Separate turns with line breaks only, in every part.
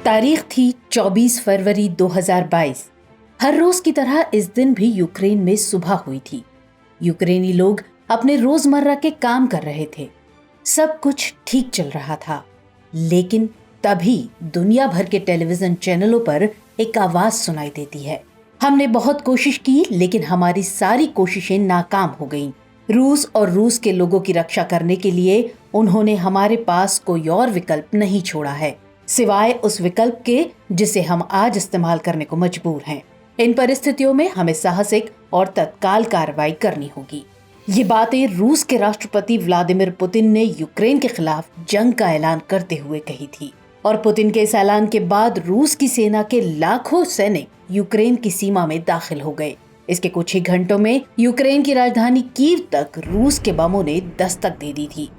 तारीख थी 24 फरवरी 2022। हर रोज की तरह इस दिन भी यूक्रेन में सुबह हुई थी। यूक्रेनी लोग अपने रोजमर्रा के काम कर रहे थे। सब कुछ ठीक चल रहा था, लेकिन तभी दुनिया भर के टेलीविजन चैनलों पर एक आवाज सुनाई देती है। हमने बहुत कोशिश की, लेकिन हमारी सारी कोशिशें नाकाम हो गईं। रूस और रूस के लोगों की रक्षा करने के लिए उन्होंने हमारे पास कोई और विकल्प नहीं छोड़ा है, सिवाय उस विकल्प के जिसे हम आज इस्तेमाल करने को मजबूर हैं। इन परिस्थितियों में हमें साहसिक और तत्काल कार्रवाई करनी होगी। ये बातें रूस के राष्ट्रपति व्लादिमीर पुतिन ने यूक्रेन के खिलाफ जंग का ऐलान करते हुए कही थी। और पुतिन के इस ऐलान के बाद रूस की सेना के लाखों सैनिक यूक्रेन की सीमा में दाखिल हो गए। इसके कुछ ही घंटों में यूक्रेन की राजधानी कीव तक रूस के बमों ने दस्तक दे दी थी।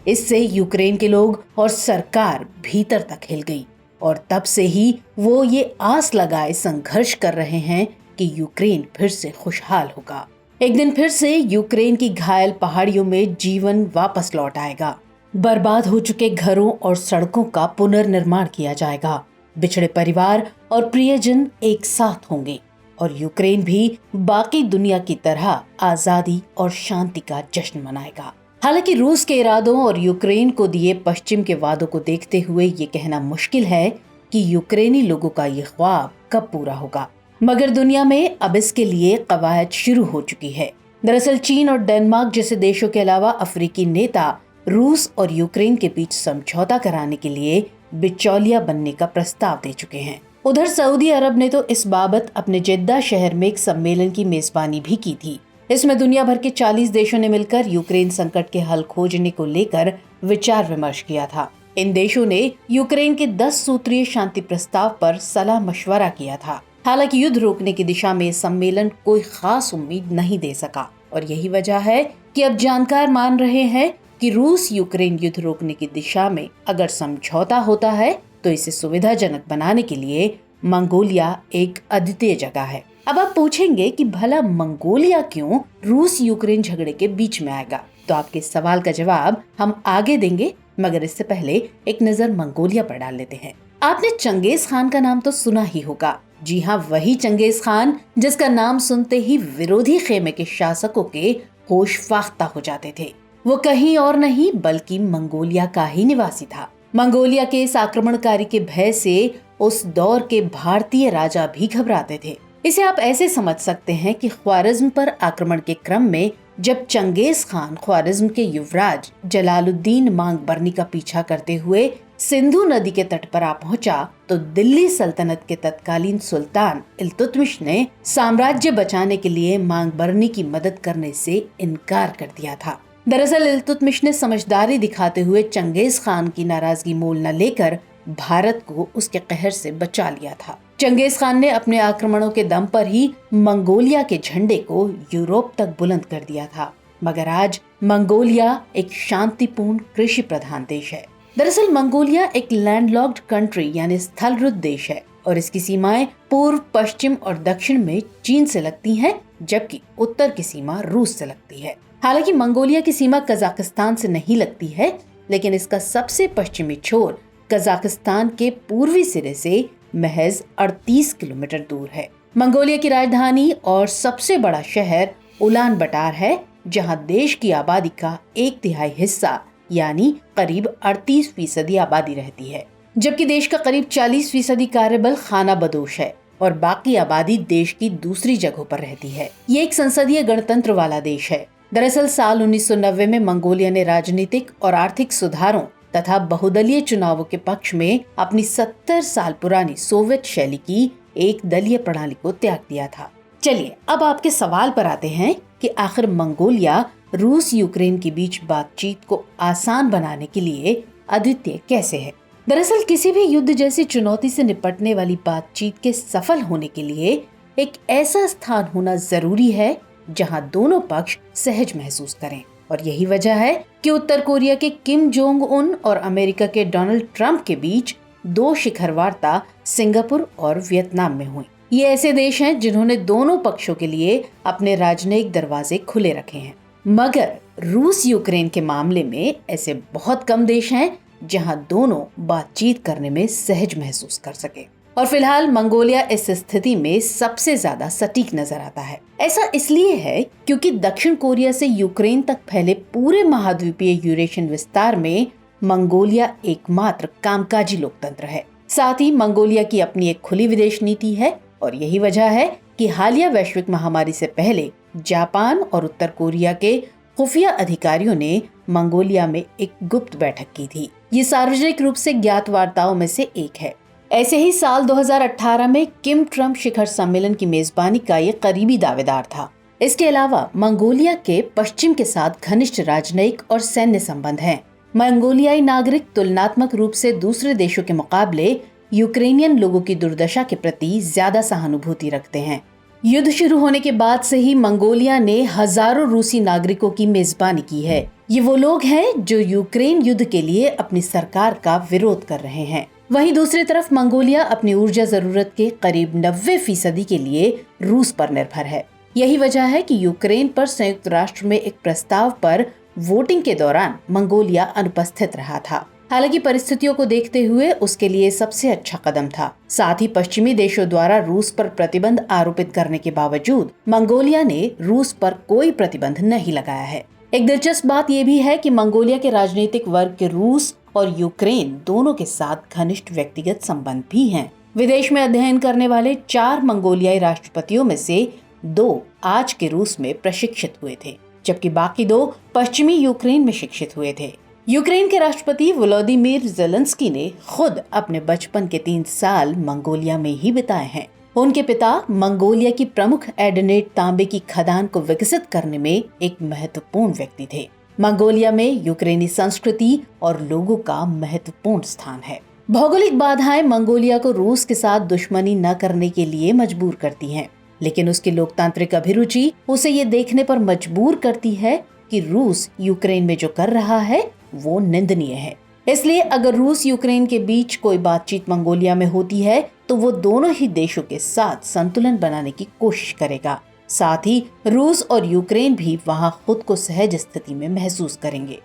इससे यूक्रेन के लोग और सरकार भीतर तक हिल गई और तब से ही वो ये आस लगाए संघर्ष कर रहे हैं कि यूक्रेन फिर से खुशहाल होगा। एक दिन फिर से यूक्रेन की घायल पहाड़ियों में जीवन वापस लौट आएगा। बर्बाद हो चुके घरों और सड़कों का पुनर्निर्माण किया जाएगा। बिछड़े परिवार और प्रियजन एक साथ होंगे और यूक्रेन भी बाकी दुनिया की तरह आजादी और शांति का जश्न मनाएगा। हालांकि रूस के इरादों और यूक्रेन को दिए पश्चिम के वादों को देखते हुए ये कहना मुश्किल है कि यूक्रेनी लोगों का ये ख्वाब कब पूरा होगा, मगर दुनिया में अब इसके लिए कवायद शुरू हो चुकी है। दरअसल चीन और डेनमार्क जैसे देशों के अलावा अफ्रीकी नेता रूस और यूक्रेन के बीच समझौता कराने के लिए बिचौलिया बनने का प्रस्ताव दे चुके हैं। उधर सऊदी अरब ने तो इस बाबत अपने जेद्दा शहर में एक सम्मेलन की मेजबानी भी की थी। इसमें दुनिया भर के 40 देशों ने मिलकर यूक्रेन संकट के हल खोजने को लेकर विचार विमर्श किया था। इन देशों ने यूक्रेन के 10 सूत्रीय शांति प्रस्ताव पर सलाह मशवरा किया था। हालांकि युद्ध रोकने की दिशा में सम्मेलन कोई खास उम्मीद नहीं दे सका और यही वजह है कि अब जानकार मान रहे हैं कि रूस यूक्रेन युद्ध रोकने की दिशा में अगर समझौता होता है तो इसे सुविधाजनक बनाने के लिए मंगोलिया एक अद्वितीय जगह है। अब आप पूछेंगे कि भला मंगोलिया क्यों रूस यूक्रेन झगड़े के बीच में आएगा, तो आपके सवाल का जवाब हम आगे देंगे, मगर इससे पहले एक नजर मंगोलिया पर डाल लेते हैं। आपने चंगेज खान का नाम तो सुना ही होगा। जी हाँ, वही चंगेज खान जिसका नाम सुनते ही विरोधी खेमे के शासकों के होश फाख्ता हो जाते थे। वो कहीं और नहीं बल्कि मंगोलिया का ही निवासी था। मंगोलिया के इस आक्रमणकारी के भय से उस दौर के भारतीय राजा भी घबराते थे। इसे आप ऐसे समझ सकते हैं कि ख्वारिज्म पर आक्रमण के क्रम में जब चंगेज खान ख्वारिज्म के युवराज जलालुद्दीन मांगबरनी का पीछा करते हुए सिंधु नदी के तट पर आ पहुंचा, तो दिल्ली सल्तनत के तत्कालीन सुल्तान इल्तुतमिश ने साम्राज्य बचाने के लिए मांगबरनी की मदद करने से इनकार कर दिया था। दरअसल इल्तुतमिश ने समझदारी दिखाते हुए चंगेज खान की नाराजगी मोल न लेकर भारत को उसके कहर से बचा लिया था। चंगेज खान ने अपने आक्रमणों के दम पर ही मंगोलिया के झंडे को यूरोप तक बुलंद कर दिया था, मगर आज मंगोलिया एक शांतिपूर्ण कृषि प्रधान देश है। दरअसल मंगोलिया एक लैंडलॉक्ड कंट्री यानी स्थलरुद्ध देश है और इसकी सीमाएं पूर्व, पश्चिम और दक्षिण में चीन से लगती हैं, जबकि उत्तर की सीमा रूस से लगती है। हालांकि मंगोलिया की सीमा कजाकिस्तान से नहीं लगती है, लेकिन इसका सबसे पश्चिमी छोर कजाकिस्तान के पूर्वी सिरे से महज 38 किलोमीटर दूर है। मंगोलिया की राजधानी और सबसे बड़ा शहर उलान बटार है, जहां देश की आबादी का 1/3 हिस्सा यानी करीब 38% आबादी रहती है, जबकि देश का करीब 40% कार्यबल खाना बदोश है और बाकी आबादी देश की दूसरी जगहों पर रहती है। ये एक संसदीय गणतंत्र वाला देश है। दरअसल साल 1990 में मंगोलिया ने राजनीतिक और आर्थिक सुधारों तथा बहुदलीय चुनावों के पक्ष में अपनी 70 साल पुरानी सोवियत शैली की एक दलीय प्रणाली को त्याग दिया था। चलिए अब आपके सवाल पर आते हैं कि आखिर मंगोलिया रूस यूक्रेन के बीच बातचीत को आसान बनाने के लिए अद्वितीय कैसे है। दरअसल किसी भी युद्ध जैसी चुनौती से निपटने वाली बातचीत के सफल होने के लिए एक ऐसा स्थान होना जरूरी है जहां दोनों पक्ष सहज महसूस करें, और यही वजह है कि उत्तर कोरिया के किम जोंग उन और अमेरिका के डोनाल्ड ट्रंप के बीच 2 शिखर वार्ता सिंगापुर और वियतनाम में हुई। ये ऐसे देश हैं जिन्होंने दोनों पक्षों के लिए अपने राजनयिक दरवाजे खुले रखे हैं, मगर रूस यूक्रेन के मामले में ऐसे बहुत कम देश हैं जहां दोनों बातचीत करने में सहज महसूस कर सके। और फिलहाल मंगोलिया इस स्थिति में सबसे ज्यादा सटीक नजर आता है। ऐसा इसलिए है क्योंकि दक्षिण कोरिया से यूक्रेन तक फैले पूरे महाद्वीपीय यूरेशियन विस्तार में मंगोलिया एकमात्र कामकाजी लोकतंत्र है। साथ ही मंगोलिया की अपनी एक खुली विदेश नीति है और यही वजह है कि हालिया वैश्विक महामारी से पहले जापान और उत्तर कोरिया के खुफिया अधिकारियों ने मंगोलिया में एक गुप्त बैठक की थी। ये सार्वजनिक रूप से ज्ञात वार्ताओं में से एक है। ऐसे ही साल 2018 में किम ट्रम्प शिखर सम्मेलन की मेजबानी का ये करीबी दावेदार था। इसके अलावा मंगोलिया के पश्चिम के साथ घनिष्ठ राजनयिक और सैन्य संबंध हैं। मंगोलियाई नागरिक तुलनात्मक रूप से दूसरे देशों के मुकाबले यूक्रेनियन लोगों की दुर्दशा के प्रति ज्यादा सहानुभूति रखते हैं। युद्ध शुरू होने के बाद से ही मंगोलिया ने हजारों रूसी नागरिकों की मेजबानी की है। ये वो लोग हैं जो यूक्रेन युद्ध के लिए अपनी सरकार का विरोध कर रहे हैं। वहीं दूसरी तरफ मंगोलिया अपनी ऊर्जा जरूरत के करीब 90% के लिए रूस पर निर्भर है। यही वजह है कि यूक्रेन पर संयुक्त राष्ट्र में एक प्रस्ताव पर वोटिंग के दौरान मंगोलिया अनुपस्थित रहा था। हालांकि परिस्थितियों को देखते हुए उसके लिए सबसे अच्छा कदम था। साथ ही पश्चिमी देशों द्वारा रूस पर प्रतिबंध आरोपित करने के बावजूद मंगोलिया ने रूस पर कोई प्रतिबंध नहीं लगाया है। एक दिलचस्प बात यह भी है कि मंगोलिया के राजनीतिक वर्ग के रूस और यूक्रेन दोनों के साथ घनिष्ठ व्यक्तिगत संबंध भी हैं। विदेश में अध्ययन करने वाले 4 मंगोलियाई राष्ट्रपतियों में से 2 आज के रूस में प्रशिक्षित हुए थे, जबकि बाकी 2 पश्चिमी यूक्रेन में शिक्षित हुए थे। यूक्रेन के राष्ट्रपति वोलोदिमीर ज़ेलेंस्की ने खुद अपने बचपन के 3 साल मंगोलिया में ही बिताए हैं। उनके पिता मंगोलिया की प्रमुख एडेनेट तांबे की खदान को विकसित करने में एक महत्वपूर्ण व्यक्ति थे। मंगोलिया में यूक्रेनी संस्कृति और लोगों का महत्वपूर्ण स्थान है। भौगोलिक बाधाएं मंगोलिया को रूस के साथ दुश्मनी न करने के लिए मजबूर करती हैं, लेकिन उसकी लोकतांत्रिक अभिरुचि उसे ये देखने पर मजबूर करती है कि रूस यूक्रेन में जो कर रहा है वो निंदनीय है। इसलिए अगर रूस यूक्रेन के बीच कोई बातचीत मंगोलिया में होती है तो वो दोनों ही देशों के साथ संतुलन बनाने की कोशिश करेगा। साथ ही रूस और यूक्रेन भी वहां खुद को सहज स्थिति में महसूस करेंगे।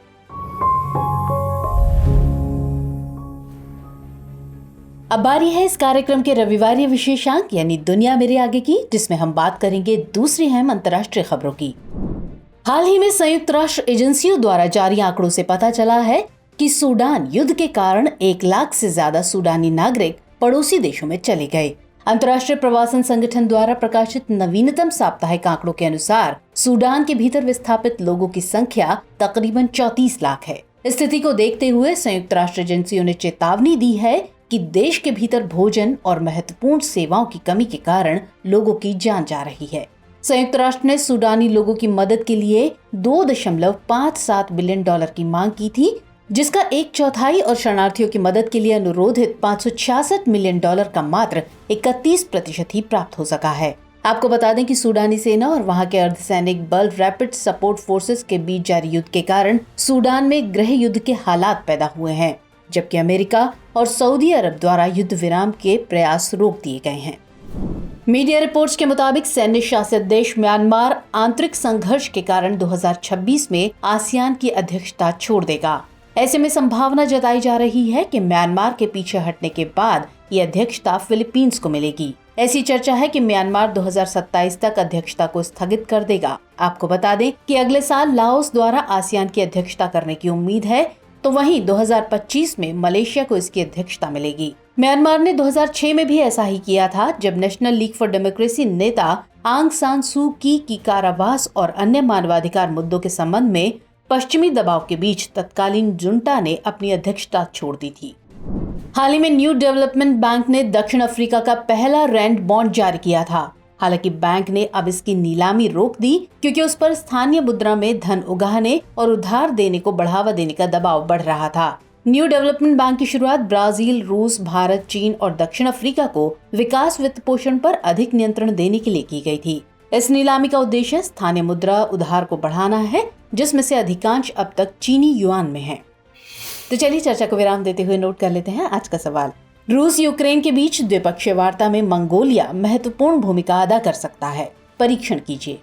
अब बारी है इस कार्यक्रम के रविवारी विशेषांक यानी दुनिया मेरे आगे की, जिसमें हम बात करेंगे दूसरी अहम अंतर्राष्ट्रीय खबरों की। हाल ही में संयुक्त राष्ट्र एजेंसियों द्वारा जारी आंकड़ों से पता चला है कि सूडान युद्ध के कारण 1 लाख से ज्यादा सूडानी नागरिक पड़ोसी देशों में चले गए। अंतर्राष्ट्रीय प्रवासन संगठन द्वारा प्रकाशित नवीनतम साप्ताहिक आंकड़ों के अनुसार सूडान के भीतर विस्थापित लोगों की संख्या तकरीबन 34 लाख है। स्थिति को देखते हुए संयुक्त राष्ट्र एजेंसियों ने चेतावनी दी है कि देश के भीतर भोजन और महत्वपूर्ण सेवाओं की कमी के कारण लोगों की जान जा रही है। संयुक्त राष्ट्र ने सूडानी लोगों की मदद के लिए $2.57 बिलियन की मांग की थी, जिसका 1/4 और शरणार्थियों की मदद के लिए अनुरोधित $566 मिलियन का मात्र 31% ही प्राप्त हो सका है। आपको बता दें कि सूडानी सेना और वहां के अर्धसैनिक बल रैपिड सपोर्ट फोर्सेस के बीच जारी युद्ध के कारण सूडान में गृह युद्ध के हालात पैदा हुए हैं, जबकि अमेरिका और सऊदी अरब द्वारा युद्ध विराम के प्रयास रोक दिए गए हैं। मीडिया रिपोर्ट्स के मुताबिक सैन्य शासित देश म्यांमार आंतरिक संघर्ष के कारण 2026 में आसियान की अध्यक्षता छोड़ देगा। ऐसे में संभावना जताई जा रही है कि म्यांमार के पीछे हटने के बाद ये अध्यक्षता फिलीपींस को मिलेगी। ऐसी चर्चा है कि म्यांमार 2027 तक अध्यक्षता को स्थगित कर देगा। आपको बता दें कि अगले साल लाओस द्वारा आसियान की अध्यक्षता करने की उम्मीद है, तो वहीं 2025 में मलेशिया को इसकी अध्यक्षता मिलेगी। म्यांमार ने 2006 में भी ऐसा ही किया था, जब नेशनल लीग फॉर डेमोक्रेसी नेता आंग सान सू की कारावास और अन्य मानवाधिकार मुद्दों के संबंध में पश्चिमी दबाव के बीच तत्कालीन जुंटा ने अपनी अध्यक्षता छोड़ दी थी। हाल ही में न्यू डेवलपमेंट बैंक ने दक्षिण अफ्रीका का पहला रैंड बॉन्ड जारी किया था। हालांकि बैंक ने अब इसकी नीलामी रोक दी क्योंकि उस पर स्थानीय मुद्रा में धन उगाहने और उधार देने को बढ़ावा देने का दबाव बढ़ रहा था। न्यू डेवलपमेंट बैंक की शुरुआत ब्राजील, रूस, भारत, चीन और दक्षिण अफ्रीका को विकास वित्त पोषण पर अधिक नियंत्रण देने के लिए की गई थी। इस नीलामी का उद्देश्य स्थानीय मुद्रा उधार को बढ़ाना है, जिसमें से अधिकांश अब तक चीनी युआन में है। तो चलिए चर्चा को विराम देते हुए नोट कर लेते हैं आज का सवाल। रूस यूक्रेन के बीच द्विपक्षीय वार्ता में मंगोलिया महत्वपूर्ण भूमिका अदा कर सकता है। परीक्षण कीजिए।